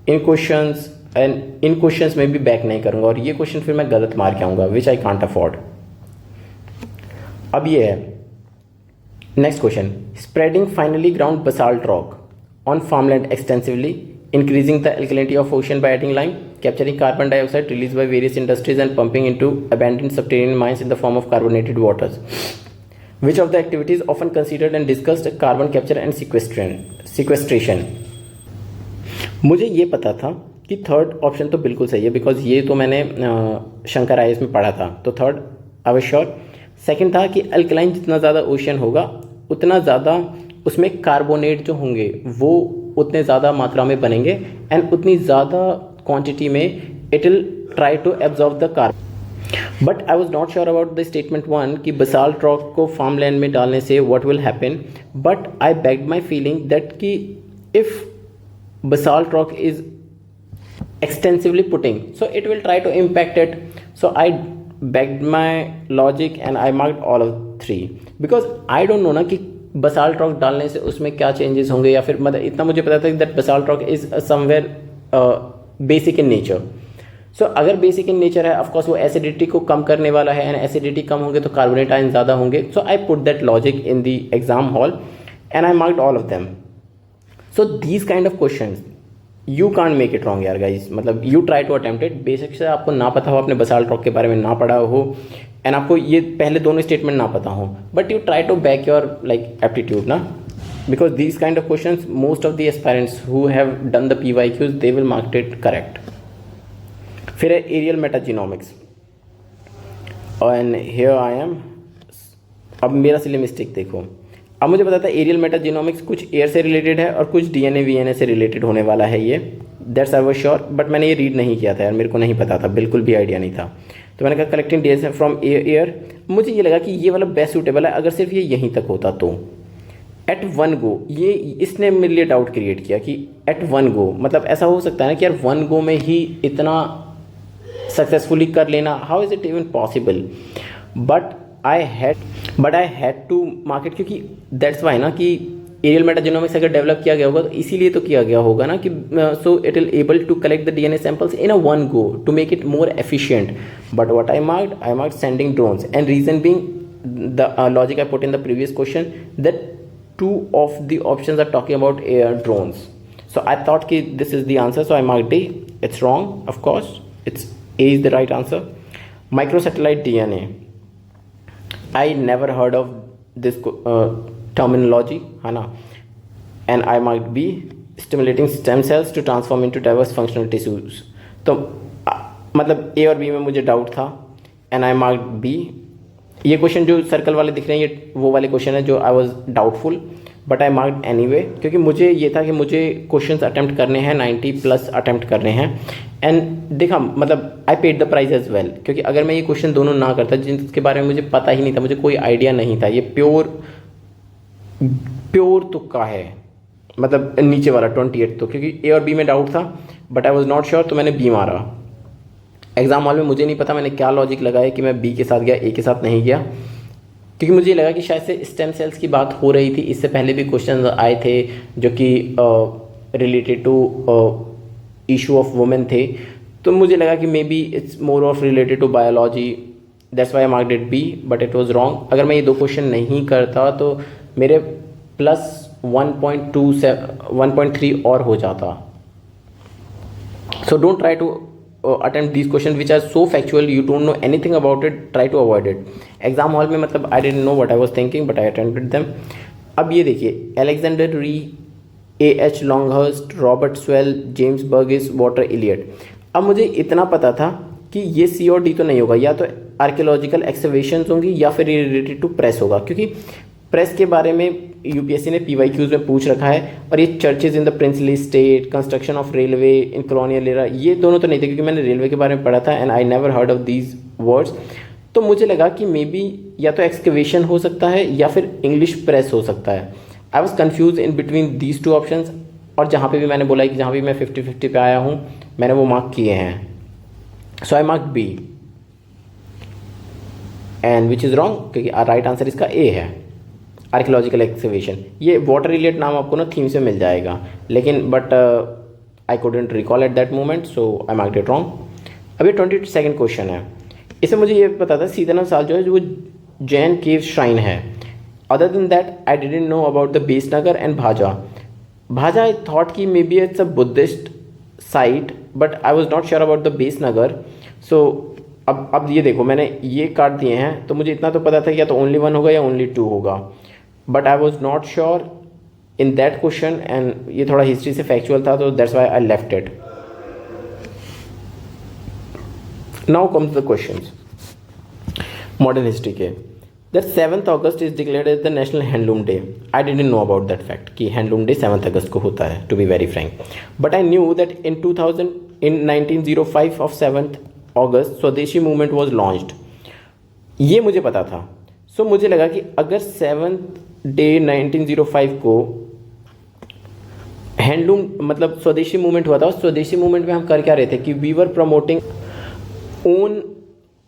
इन क्वेश्चंस में भी बैक नहीं करूँगा और ये क्वेश्चन फिर मैं गलत मार के आऊँगा, विच आई कांट अफोर्ड। अब ये है next question, spreading finally ground basalt rock on farmland extensively, increasing the alkalinity of ocean by adding lime, capturing carbon dioxide released by various industries and pumping into abandoned subterranean mines in the form of carbonated waters. Which of the activities often considered and discussed carbon capture and sequestration? मुझे ये पता था कि थर्ड ऑप्शन तो बिल्कुल सही है, बिकॉज ये तो मैंने शंकर IAS में पढ़ा था, तो third I was sure. Second था कि अल्कलाइन जितना ज़्यादा ओशियन होगा उतना ज़्यादा उसमें कार्बोनेट जो होंगे वो उतने ज़्यादा मात्रा में बनेंगे एंड उतनी ज़्यादा क्वांटिटी में it will try to absorb the carbon. But I was not sure about the statement 1 कि बसाल्ट रॉक को फार्म लैंड में डालने से what will happen, but I backed my feeling that कि if basalt rock is extensively putting, so it will try to impact it. So I backed my logic and I marked all of 3 because I don't know ना कि basalt rock डालने से उसमें क्या changes होंगे, या फिर मतलब इतना मुझे पता था कि that basalt rock is somewhere basic in nature. So अगर basic in nature है of course वो acidity को कम करने वाला है, and acidity कम होंगे तो carbonate ions ज़्यादा होंगे. So I put that logic in the exam hall and I marked all of them. So these kind of questions you can't make it wrong यार guys, मतलब you try to attempt it. बेशक से आपको ना पता हो, आपने बसाल्ट रॉक के बारे में ना पढ़ा हो एंड आपको ये पहले दोनों स्टेटमेंट ना पता हो, but you try to back your like aptitude ना, because these kind of questions most of the aspirants who have done the PYQs they will mark it correct. फिर है aerial मेटाजीनोमिक्स and here I am. अब मेरा सिली मिस्टेक देखो, अब मुझे पता था एरियल मेटाजीनोमिक्स कुछ एयर से रिलेटेड है और कुछ DNA VNA से रिलेटेड होने वाला है ये, that's I was sure, but मैंने ये रीड नहीं किया था यार, मेरे को नहीं पता था, बिल्कुल भी आइडिया नहीं था. तो मैंने कहा कलेक्टिंग DNA फ्रॉम एयर. मुझे ये लगा कि ये वाला बेस्ट सूटेबल है अगर सिर्फ ये यहीं तक होता तो. एट वन गो ये इसने मेरे लिए डाउट क्रिएट किया कि एट वन गो मतलब ऐसा हो सकता है ना कि यार वन गो में ही इतना सक्सेसफुली कर लेना, how is it even possible. But I had to mark it, क्योंकि दैट्स वाई ना कि एरियल मेटाजेनोमिक्स अगर डेवलप किया गया होगा तो इसीलिए तो किया गया होगा ना कि so it will able to collect the DNA samples in a one go to make it more efficient. But what I marked sending drones and reason being the logic I put in the previous question that two of the options are talking about air drones. So I thought ki this is the answer, so I marked D. It's wrong, of course. It's A is the right answer. Microsatellite DNA. I never heard of this terminology, है ना? And I marked B. Stimulating stem cells to transform into diverse functional tissues. तो मतलब A और B में मुझे डाउट था and I marked B. ये क्वेश्चन जो सर्कल वाले दिख रहे हैं ये वो वाले क्वेश्चन है जो I was doubtful, but I marked anyway, क्योंकि मुझे ये था कि मुझे क्वेश्चंस अटेम्प्ट करने हैं, 90 प्लस अटेम्प्ट करने हैं. एंड देखा मतलब I paid the price as well, क्योंकि अगर मैं ये क्वेश्चन दोनों ना करता जिनके बारे में मुझे पता ही नहीं था, मुझे कोई आइडिया नहीं था, ये प्योर तुक्का है, मतलब नीचे वाला 28 तो, क्योंकि ए और बी में डाउट था but I was not sure, तो मैंने बी मारा. एग्जाम हॉल में मुझे नहीं पता मैंने क्या लॉजिक लगाया कि मैं बी के साथ गया, ए के साथ नहीं गया, क्योंकि मुझे लगा कि शायद से स्टेम सेल्स की बात हो रही थी. इससे पहले भी क्वेश्चन आए थे जो कि related to issue of women थे, तो मुझे लगा कि maybe it's more of related to biology, that's why I marked it B, but it was wrong. अगर मैं ये दो क्वेश्चन नहीं करता तो मेरे प्लस 1.3 और हो जाता. So don't try to attempt these questions which are so factual, you don't know anything about it, try to avoid it. Exam hall में मतलब I didn't know what I was thinking but I attempted them. अब ये देखिए, Alexander Rea, A.H. Longhurst, Robert Sewell, James Burgess, Walter Elliot. अब मुझे इतना पता था कि ये सी और डी तो नहीं होगा, या तो आर्कियोलॉजिकल एक्सकवेशंस होंगी या फिर रिलेटेड टू प्रेस होगा, क्योंकि प्रेस के बारे में यूपीएससी ने PYQs में पूछ रखा है. और ये churches in the princely state, construction of railway in colonial era, ये दोनों तो नहीं थे क्योंकि मैंने रेलवे के बारे में पढ़ा था and I never heard of these words. तो मुझे लगा कि मे बी या तो एक्सकवेशन हो सकता है या फिर इंग्लिश प्रेस हो सकता है. I was confuse in between these two option. और जहाँ पे भी मैंने बोला कि जहाँ भी मैं 50-50 पे आया हूँ मैंने वो मार्क किए हैं. So I mark B and which is wrong, क्योंकि राइट आंसर इसका ए है, आर्कियोलॉजिकल एक्सकवेशन. ये वाटर रिलेटेड नाम आपको ना थीम से मिल जाएगा, लेकिन but I couldn't recall at that moment, so I marked it wrong. अब ये 22nd क्वेश्चन है. इसमें मुझे ये पता था सीताराम साल जो है वो जैन केव श्राइन है. Other than that I didn't know about the Besnagar and Bhaja. Bhaja I thought कि maybe it's a Buddhist site, but I was not sure about the Besnagar. So अब ये देखो मैंने ये काट दिए हैं, तो मुझे इतना तो पता था कि या तो ओनली 1 होगा या ओनली 2 होगा, but I was not sure in that question. And ये थोड़ा हिस्ट्री से फैक्चुअल था, तो that's why I left it. Now comes the questions modern history के. That 7th August is declared as the national handloom day. I didn't know about that fact कि हैंडलूम डे 7th अगस्त को होता है, to be very frank. But I knew that in 1905 of 7th August स्वदेशी मूवमेंट वॉज लॉन्च्ड. ये मुझे पता था. सो मुझे लगा कि अगर 7th डे 1905 को हैंडलूम मतलब स्वदेशी मूवमेंट हुआ था, उस स्वदेशी मूवमेंट में हम कर क्या रहे थे कि we were promoting own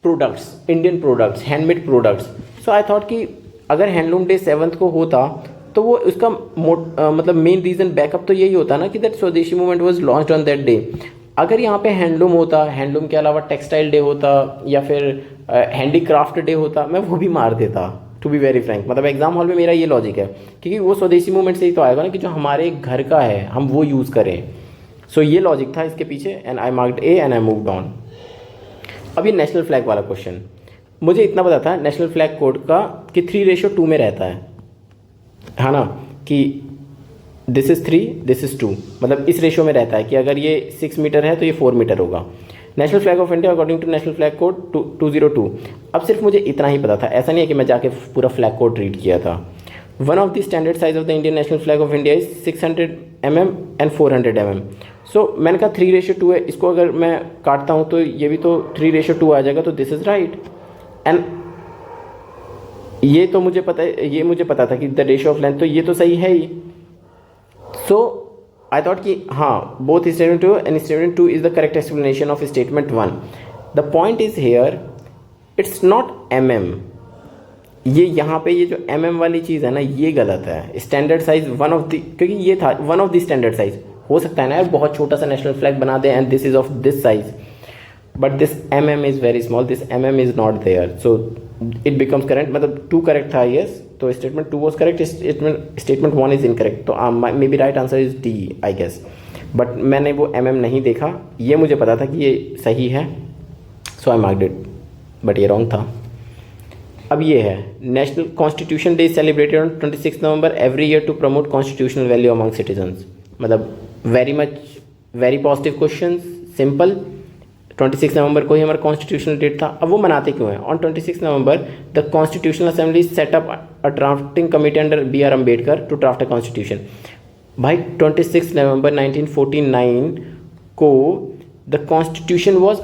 products, Indian products, handmade products. So I thought कि अगर हैंडलूम डे 7th को होता तो वो उसका मतलब मेन रीज़न बैकअप तो यही होता ना कि दैट स्वदेशी movement was launched on that day. अगर यहाँ पे हैंडलूम होता, हैंडलूम के अलावा टेक्सटाइल डे होता या फिर हैंडीक्राफ्ट डे होता, मैं वो भी मार देता, टू बी वेरी फ्रैंक. मतलब एग्जाम हॉल में मेरा ये लॉजिक है, क्योंकि वो स्वदेशी मूवमेंट से ही तो आएगा ना कि जो हमारे घर का है हम वो यूज़ करें. सो ये लॉजिक था इसके पीछे and I marked A and I moved on. अब ये नेशनल फ्लैग वाला क्वेश्चन, मुझे इतना पता था नेशनल फ्लैग कोड का कि 3:2 में रहता है ना, कि दिस इज़ 3 दिस इज़ 2, मतलब इस रेशो में रहता है कि अगर ये 6 मीटर है तो ये 4 मीटर होगा. National flag of India according to national flag code 202. अब सिर्फ मुझे इतना ही पता था, ऐसा नहीं है कि मैं जाके पूरा फ्लैग कोड रीड किया था. One of the standard size of the Indian national flag of India is 600 mm and 400 mm. सो मैंने कहा 3:2 है, इसको अगर मैं काटता हूँ तो ये भी तो 3:2 आ जाएगा, तो दिस इज़ राइट. एंड ये तो मुझे पता है, ये मुझे पता था कि द रेशियो ऑफ लेंथ, तो ये तो सही है ही. सो आई थॉट कि हाँ, both statement 2 and statement 2 is the correct explanation of statement 1. The point is here it's not mm, ये यहाँ पे ये जो वाली चीज़ है ना, ये गलत है। Standard size one of the, क्योंकि ये था one of the standard size. हो सकता है ना यार बहुत छोटा सा नेशनल फ्लैग बना दे and this is of this size, but this is very small, this is not there, so it becomes correct. मतलब 2 करेक्ट था यस, तो statement 2 was correct, statement 1 is incorrect, तो maybe right answer is D I guess. But मैंने वो नहीं देखा, ये मुझे पता था कि ये सही है, so I marked it, but ये रॉन्ग था। अब ये है national constitution day celebrated on 26 November every year to promote constitutional value among citizens. मतलब very positive question, simple. 26 November को ही हमारा कॉन्स्टिट्यूशनल डेट था। अब वो मनाते क्यों हैं? On 26 November the constitutional assembly set up a drafting committee under B.R. Ambedkar to draft a constitution. भाई 26 नवंबर 1949 को the constitution was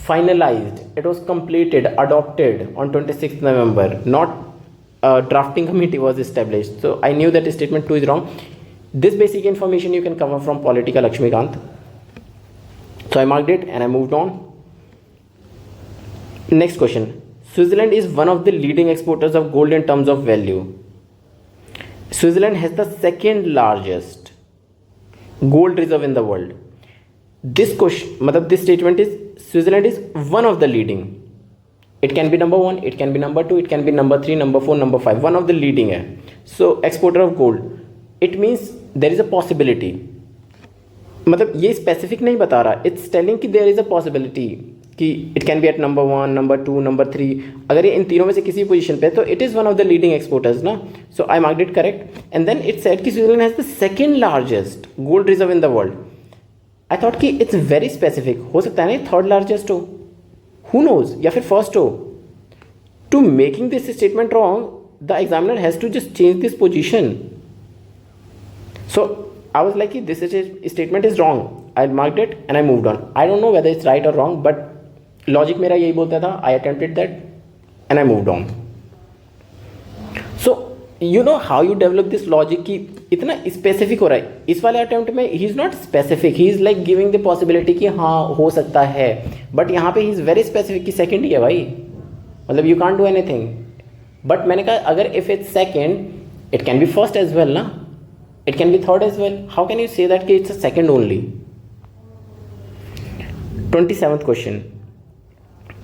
finalized, it was completed, adopted on 26th November, not a drafting committee was established. So I knew that statement 2 is wrong. This basic information you can cover from Politica Lakshmikant. So I marked it and I moved on. Next question. Switzerland is one of the leading exporters of gold in terms of value. Switzerland has the second largest gold reserve in the world. This question, मतलब this statement is Switzerland is one of the leading. It can be number 1, it can be number 2, it can be number 3, number 4, number 5. One of the leading है. So exporter of gold. It means there is a possibility. मतलब ये specific नहीं बता रहा. It's telling कि there is a possibility कि it can be at number 1, number 2, number 3. अगर ये इन तीनों में से किसी पोजीशन पे है तो it is one of the leading exporters ना. So I marked it correct. And then it said कि Switzerland has the second largest gold reserve in the world. I thought कि इट्स वेरी स्पेसिफिक, हो सकता है ना थर्ड लार्जेस्ट हो, हु नोज, या फिर फर्स्ट हो। To making this statement wrong the examiner has to just change this position. So I was like this statement is wrong, I marked it and I moved on. I don't know whether it's right और रॉन्ग, बट लॉजिक मेरा यही बोलता था। I attempted that and I moved on. So you know how you develop this logic कि इतना स्पेसिफिक हो रहा है। इस वाले अटेम्प्ट में he is not specific, he is like giving the possibility कि हाँ हो सकता है, बट यहाँ पे ही इज़ वेरी स्पेसिफिक कि सेकंड ही है भाई, मतलब you can't do anything. But मैंने कहा अगर if it's second it can be first as well ना, it can be third as well, how can you say that कि it's a second only. 27th question,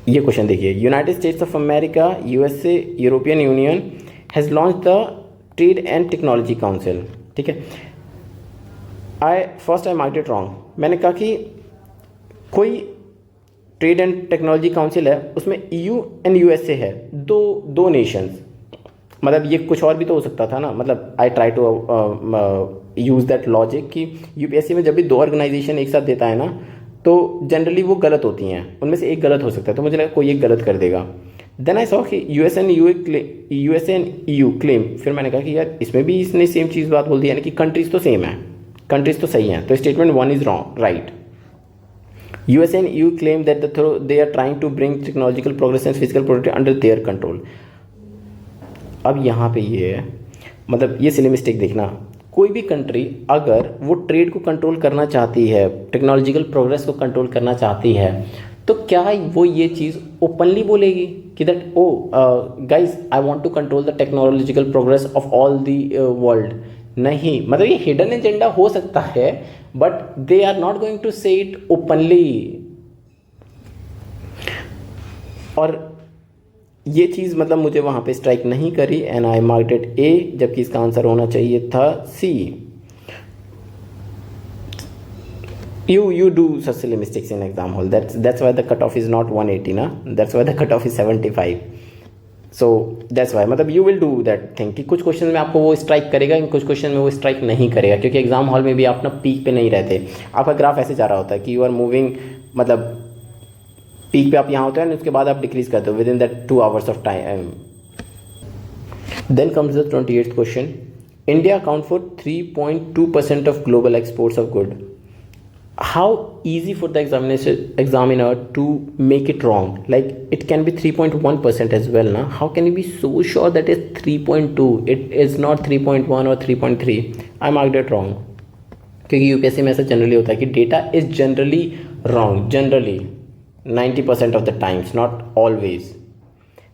ये क्वेश्चन देखिए। United states of America, USA, European union has launch the trade and technology council. ठीक है, आई मार्क्ड इट रॉन्ग। मैंने कहा कि कोई ट्रेड एंड टेक्नोलॉजी काउंसिल है, उसमें EU एंड USA है, दो नेशंस। मतलब ये कुछ और भी तो हो सकता था ना। मतलब I try to use that logic कि UPSC में जब भी 2 ऑर्गेनाइजेशन एक साथ देता है ना, तो जनरली वो गलत होती हैं, उनमें से एक गलत हो सकता है, तो मुझे लगा कोई एक गलत कर देगा। देन आई सॉ कि USA एंड EU क्लेम, फिर मैंने कहा कि यार इसमें भी इसने सेम चीज़ बात बोल दी, यानी कि कंट्रीज तो सेम है, कंट्रीज तो सही हैं, तो statement 1 is wrong, right. USA and EU claim that they are trying to bring technological progress and physical product under their control. अब यहाँ पे ये है, मतलब ये सिली मिस्टेक देखना, कोई भी कंट्री अगर वो ट्रेड को कंट्रोल करना चाहती है, टेक्नोलॉजिकल प्रोग्रेस को कंट्रोल करना चाहती है, तो क्या वो ये चीज़ ओपनली बोलेगी कि that oh guys I want to control the technological progress of all the world? नहीं, मतलब ये हिडन एजेंडा हो सकता है, but they are not going to say it openly. और ये चीज़ मतलब मुझे वहाँ पे स्ट्राइक नहीं करी and I marked it A, जबकि इसका आंसर होना चाहिए था C। You do such silly mistakes in exam hall. That's why the cutoff is not 180 ना, that's why the cutoff is 75. So that's why मतलब you will do that thing कि कुछ क्वेश्चन में आपको वो स्ट्राइक करेगा, इन कुछ क्वेश्चन में वो स्ट्राइक नहीं करेगा, क्योंकि एग्जाम हॉल में भी आप ना पीक पे नहीं रहते। आपका ग्राफ ऐसे जा रहा होता है कि यू आर मूविंग, मतलब पीक पे आप यहाँ होते हैं, उसके बाद आप डिक्रीज करते हो within that 2 hours of time. Then comes the 28th question. India account for 3.2% of global exports of good. How easy for the examiner to make it wrong? Like it can be 3.1% as well na? How can you be so sure that it's 3.2? It is not 3.1 or 3.3. I marked it wrong क्योंकि UPSC में ऐसा जनरली होता है कि data is generally wrong, generally 90% of the times, not always.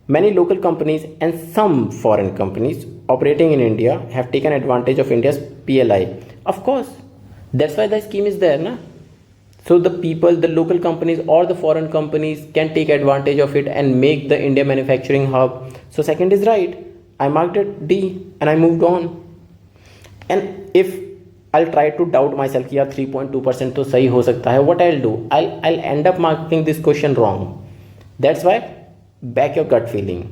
Many local companies and some foreign companies operating in India have taken advantage of India's PLI. Of course, that's why the scheme is there, na? So the people, the local companies or the foreign companies can take advantage of it and make the India manufacturing hub. So second is right. I marked it D and I moved on. And if I'll try to doubt myself कि यार 3.2% तो सही हो सकता है, what I'll do? I'll end up marking this question wrong. That's why back your gut feeling.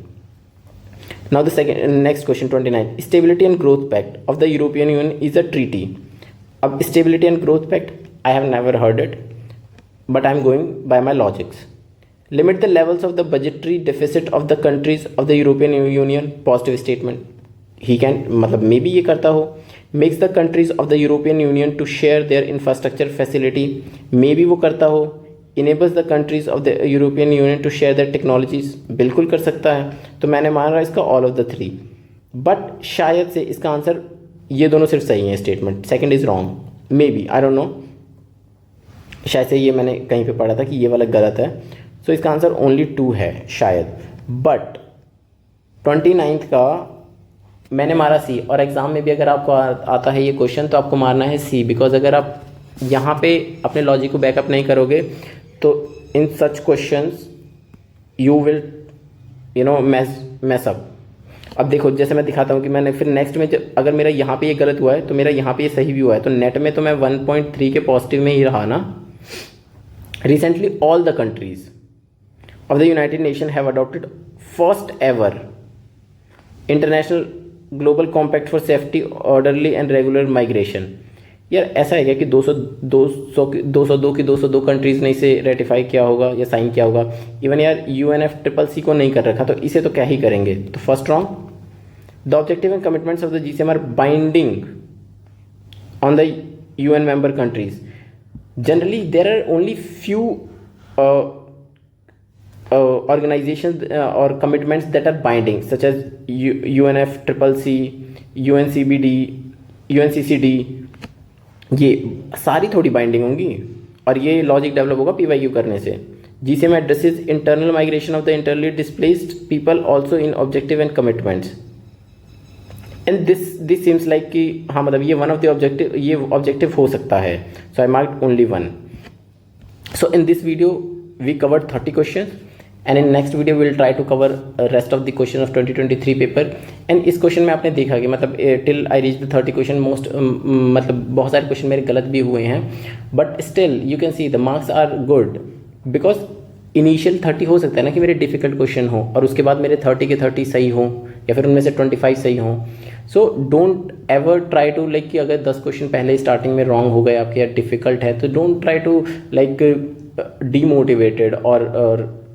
Now the next question 29. Stability and Growth Pact of the European Union is a treaty. अब Stability and Growth Pact, I have never heard it, but I'm going by my logics. Limit the levels of the budgetary deficit of the countries of the European Union. Positive statement. He can, मतलब maybe ये करता हो. Makes the countries of the European Union to share their infrastructure facility. Maybe वो करता हो. Enables the countries of the European Union to share their technologies. बिल्कुल कर सकता है. तो मैंने मान रहा इसका all of the three. But शायद से इसका आंसर ये दोनों सिर्फ सही हैं statement. Second is wrong. May be, I don't no. शायद से ये मैंने कहीं पे पढ़ा था कि ये वाला गलत है. सो इसका आंसर ओनली 2 है शायद. बट 29th का मैंने मारा सी. और एग्ज़ाम में भी अगर आपको आता है ये क्वेश्चन तो आपको मारना है सी. बिकॉज अगर आप यहाँ पे अपने लॉजिक को बैकअप नहीं करोगे तो in such questions you will mess up. अब देखो जैसे मैं दिखाता हूँ कि मैंने फिर नेक्स्ट में अगर मेरा यहाँ पे ये गलत हुआ है तो मेरा यहाँ पे ये सही भी हुआ है. तो नेट में तो मैं 1.3 के पॉजिटिव में ही रहा ना. Recently all the countries of the United Nations have adopted first ever international global compact for safety, orderly and regular migration. यार ऐसा है क्या कि 202 की 202 कंट्रीज़ ने इसे रेटिफाई किया होगा या साइन किया होगा. इवन यार UNFCCC को नहीं कर रखा तो इसे तो क्या ही करेंगे. तो first wrong. The objective and commitments of the GCM are binding on the UN member countries. Generally there are only few organizations or commitments that are binding, such as UNFCCC, UNCBD, UNCCD. ये सारी थोड़ी बाइंडिंग होंगी और ये लॉजिक डेवलप होगा PYQ करने से. GCM addresses internal migration of the internally displaced people also in objective and commitments. And this seems like कि हाँ मतलब ये one of the objective, ये objective हो सकता है. So I marked only one. So in this video we covered 30 questions. And in next video we will try to cover rest of the question of 2023 paper. And इस क्वेश्चन में आपने देखा कि मतलब till I reach the 30 question most मतलब बहुत सारे क्वेश्चन मेरे गलत भी हुए हैं. But still you can see the marks are good because initial 30 हो सकता है ना कि मेरे डिफिकल्ट क्वेश्चन हो और उसके बाद मेरे 30 के 30 सही हो या फिर उनमें से 25 सही हो. So don't ever try to like कि अगर 10 क्वेश्चन पहले स्टार्टिंग में रॉन्ग हो गए आपके या डिफिकल्ट है तो don't try to like demotivated और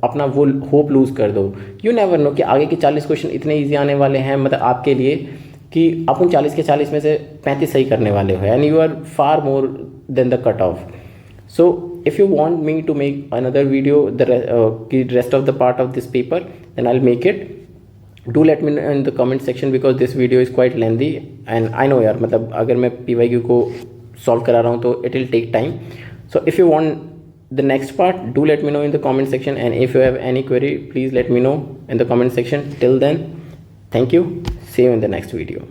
अपना वो होप लूज़ कर दो. यू नेवर नो कि आगे के 40 क्वेश्चन इतने ईजी आने वाले हैं मतलब आपके लिए कि आप उन 40 के 40 में से 35 सही करने वाले हो and you are far more than the cut off. So if you want me to make another video the rest of the part of this paper then I'll make it. Do let me know in the comment section because this video is quite lengthy and I know यार मतलब अगर मैं PYQ को solve करा रहा हूँ तो it will take time. So if you want the next part do let me know in the comment section and if you have any query please let me know in the comment section. Till then thank you. See you in the next video.